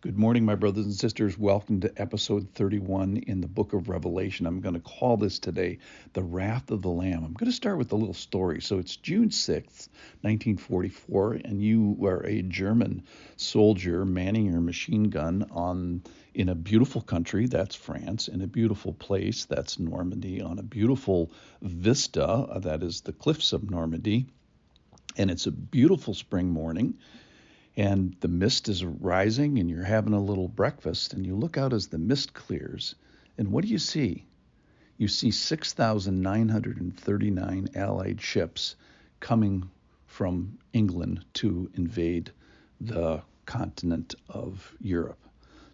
Good morning, my brothers and sisters. Welcome to episode 31 in the book of Revelation. I'm going to call this today The Wrath of the Lamb. I'm going to start with a little story. So it's June 6th, 1944, and you are a German soldier manning your machine gun in a beautiful country, that's France, in a beautiful place, that's Normandy, on a beautiful vista, that is the cliffs of Normandy. And it's a beautiful spring morning and the mist is rising and you're having a little breakfast and you look out as the mist clears and what do you see? You see 6,939 Allied ships coming from England to invade the continent of Europe.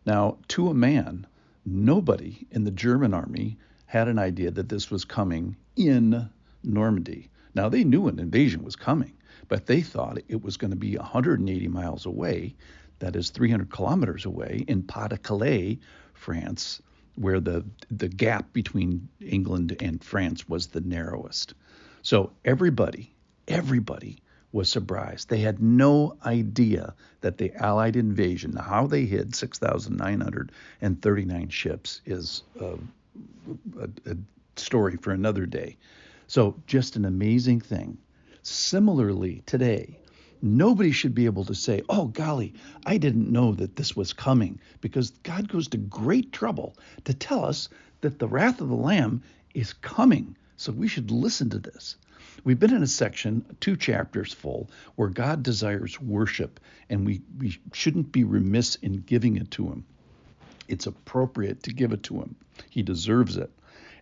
Now, to a man, nobody in the German army had an idea that this was coming in Normandy. Now, they knew an invasion was coming, but they thought it was going to be 180 miles away, that is 300 kilometers away, in Pas-de-Calais, France, where the gap between England and France was the narrowest. So everybody was surprised. They had no idea that the Allied invasion, how they hid 6,939 ships, is a story for another day. So just an amazing thing. Similarly, today, nobody should be able to say, oh, golly, I didn't know that this was coming, because God goes to great trouble to tell us that the wrath of the Lamb is coming. So we should listen to this. We've been in a section, 2 chapters full, where God desires worship, and we shouldn't be remiss in giving it to him. It's appropriate to give it to him. He deserves it.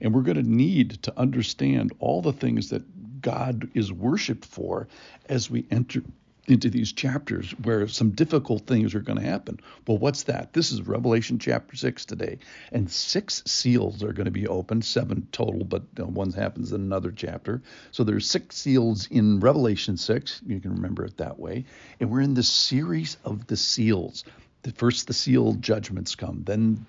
And we're going to need to understand all the things that God is worshiped for as we enter into these chapters where some difficult things are going to happen. Well, what's that? This is Revelation chapter 6 today. And 6 seals are going to be opened, 7 total, but one happens in another chapter. So there's 6 seals in Revelation 6. You can remember it that way. And we're in the series of the seals. First, the seal judgments come, then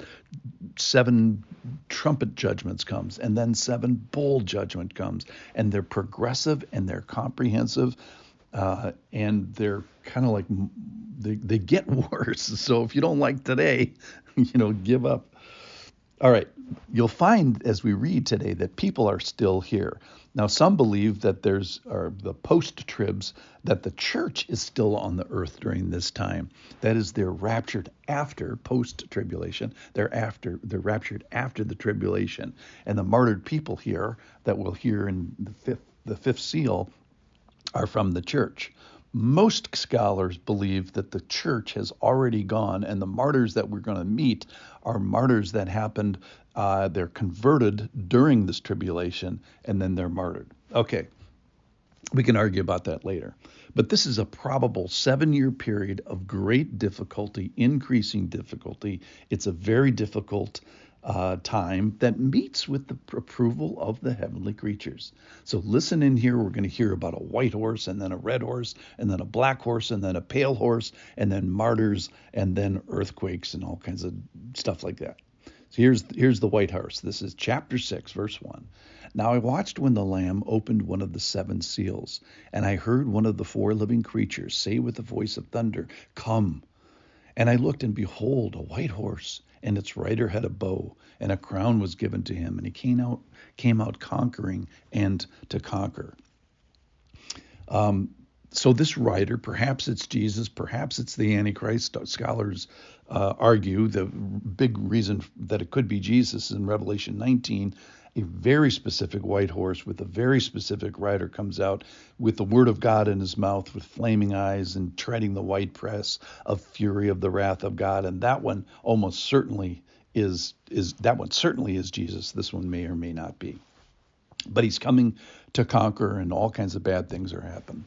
7 trumpet judgments comes, and then 7 bowl judgment comes, and they're progressive and they're comprehensive, and they're kind of like they get worse. So if you don't like today, give up. All right, you'll find as we read today that people are still here. Now, some believe that the post-tribs, that the church is still on the earth during this time. That is, they're raptured after post-tribulation. They're raptured after the tribulation. And the martyred people here that we'll hear in the fifth seal are from the church. Most scholars believe that the church has already gone, and the martyrs that we're going to meet are martyrs that happened, they're converted during this tribulation, and then they're martyred. Okay, we can argue about that later. But this is a probable 7-year period of great difficulty, increasing difficulty. It's a very difficult time that meets with the approval of the heavenly creatures. So listen in here. We're going to hear about a white horse, and then a red horse, and then a black horse, and then a pale horse, and then martyrs, and then earthquakes, and all kinds of stuff like that. So here's the white horse. This is chapter 6, verse 1. Now I watched when the Lamb opened one of the 7 seals, and I heard one of the 4 living creatures say with a voice of thunder, "Come." And I looked, and behold, a white horse, and its rider had a bow, and a crown was given to him, and he came out conquering and to conquer. So this rider, perhaps it's Jesus, perhaps it's the Antichrist. Scholars argue the big reason that it could be Jesus is in Revelation 19. A very specific white horse with a very specific rider comes out with the word of God in his mouth, with flaming eyes, and treading the white press of fury of the wrath of God. And that one almost certainly is Jesus. This one may or may not be. But he's coming to conquer, and all kinds of bad things are happening.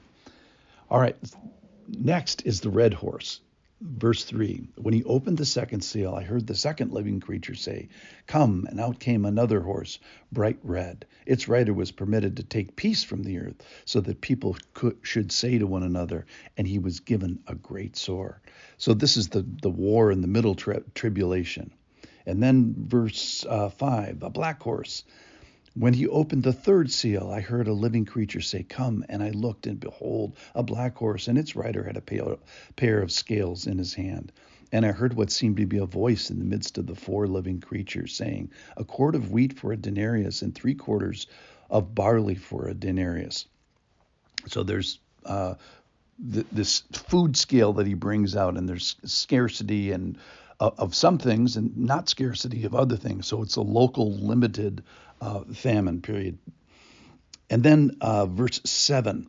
All right, next is the red horse. Verse 3, when he opened the 2nd seal, I heard the 2nd living creature say, "Come," and out came another horse, bright red. Its rider was permitted to take peace from the earth, so that people should say to one another, and he was given a great sword. So this is the war in the middle tribulation. And then verse 5, a black horse. When he opened the 3rd seal, I heard a living creature say, "Come," and I looked, and behold, a black horse, and its rider had a pair of scales in his hand. And I heard what seemed to be a voice in the midst of the four living creatures saying, a quart of wheat for a denarius and 3/4 of barley for a denarius. So there's this food scale that he brings out, and there's scarcity and of some things and not scarcity of other things. So it's a local limited famine period. And then verse 7,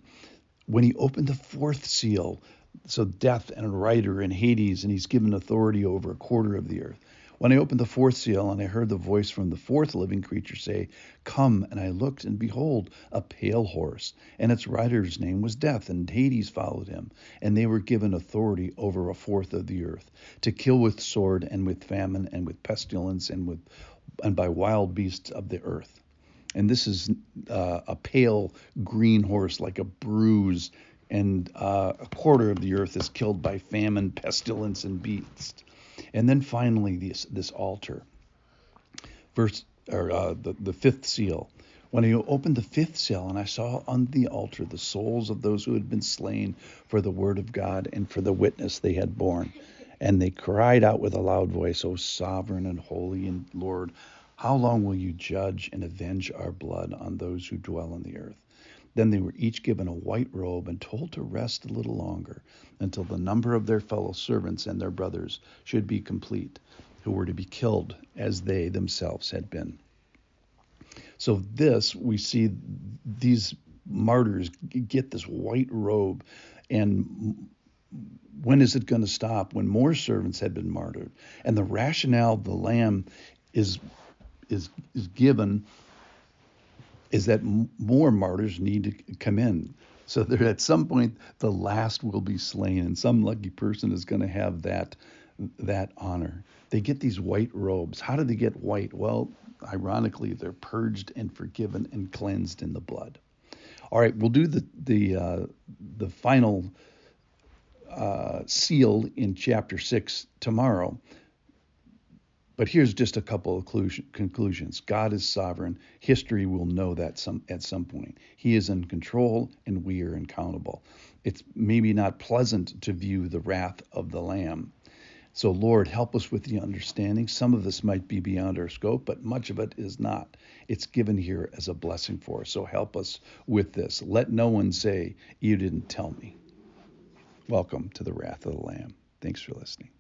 when he opened the fourth seal, so death and a writer in Hades, and he's given authority over 1/4 of the earth. When I opened the fourth seal, and I heard the voice from the fourth living creature say, come, and I looked, and behold, a pale horse, and its rider's name was Death, and Hades followed him, and they were given authority over 1/4 of the earth, to kill with sword, and with famine, and with pestilence, and by wild beasts of the earth. And this is a pale green horse, like a bruise, and 1/4 of the earth is killed by famine, pestilence, and beasts. And then finally, this altar, the fifth seal. When I opened the fifth seal, and I saw on the altar the souls of those who had been slain for the word of God and for the witness they had borne. And they cried out with a loud voice, O sovereign and holy and Lord, how long will you judge and avenge our blood on those who dwell on the earth? Then they were each given a white robe and told to rest a little longer until the number of their fellow servants and their brothers should be complete, who were to be killed as they themselves had been. So we see these martyrs get this white robe, and when is it going to stop? When more servants had been martyred. And the rationale the Lamb is given is that more martyrs need to come in. So there, at some point, the last will be slain, and some lucky person is going to have that honor. They get these white robes. How do they get white? Well, ironically, they're purged and forgiven and cleansed in the blood. All right, we'll do the final seal in chapter 6 tomorrow. But here's just a couple of conclusions. God is sovereign. History will know that at some point. He is in control, and we are accountable. It's maybe not pleasant to view the wrath of the Lamb. So, Lord, help us with the understanding. Some of this might be beyond our scope, but much of it is not. It's given here as a blessing for us. So help us with this. Let no one say, you didn't tell me. Welcome to the wrath of the Lamb. Thanks for listening.